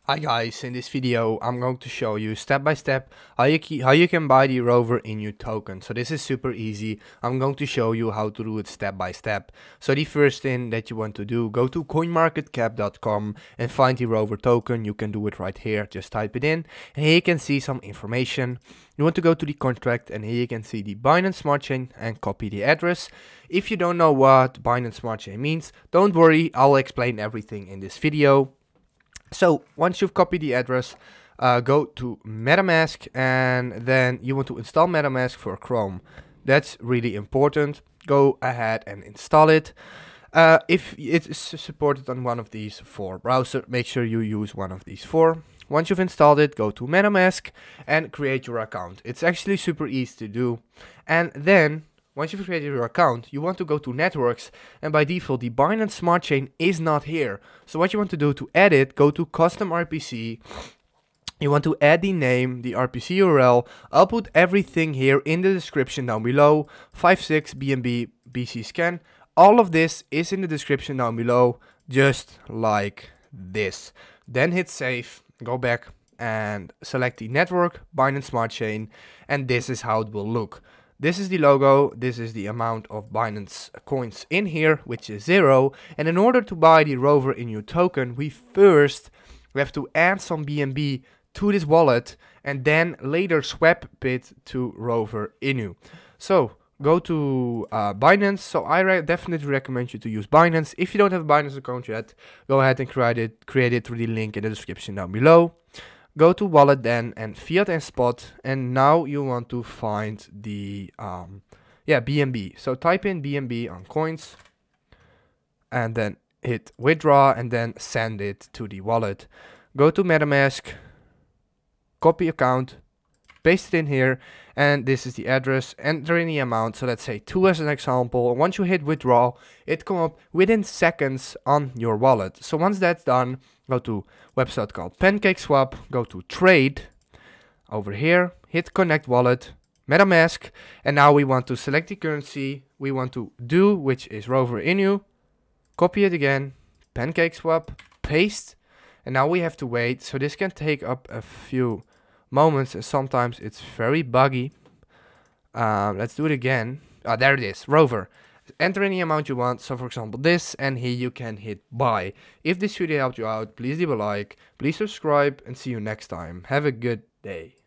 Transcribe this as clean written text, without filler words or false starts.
Hi guys, in this video I'm going to show you step by step how you can buy the Rover Inu token. So this is super easy. I'm going to show you how to do it step by step. So the first thing that you want to do, go to coinmarketcap.com and find the Rover token. You can do it right here, just type it in and here you can see some information. You want to go to the contract and here you can see the Binance Smart Chain and copy the address. If you don't know what Binance Smart Chain means, don't worry, I'll explain everything in this video. So once you've copied the address, go to MetaMask and then you want to install MetaMask for Chrome. That's really important. Go ahead and install it. If it is supported on one of these four browsers, make sure you use one of these four. Once you've installed it, go to MetaMask and create your account. It's actually super easy to do. And then once you've created your account, you want to go to networks, and by default the Binance Smart Chain is not here. So what you want to do to add it, go to custom RPC. You want to add the name, the RPC URL. I'll put everything here in the description down below. 56 BNB BC scan. All of this is in the description down below, just like this. Then hit save, go back and select the network, Binance Smart Chain, and this is how it will look. This is the logo, this is the amount of Binance coins in here, which is 0. And in order to buy the Rover Inu token, we have to add some BNB to this wallet and then later swap it to Rover Inu. So go to Binance. So I definitely recommend you to use Binance. If you don't have a Binance account yet, go ahead and create it through the link in the description down below. Go to wallet then and fiat and spot, and now you want to find the BNB. So type in BNB on coins and then hit withdraw and then send it to the wallet. Go to MetaMask, copy account, paste it in here, and this is the address. Enter in the amount, so let's say 2 as an example. And once you hit withdraw, it comes up within seconds on your wallet. So once that's done, go to website called PancakeSwap, go to trade, over here, hit connect wallet, MetaMask, and now we want to select the currency we want to do, which is Rover Inu, copy it again, PancakeSwap, paste, and now we have to wait. So this can take up a few moments and sometimes it's very buggy. Let's do it again. There it is, Rover. Enter any amount you want, so for example this, and here you can hit buy. If this video helped you out, please leave a like, please subscribe, and see you next time. Have a good day.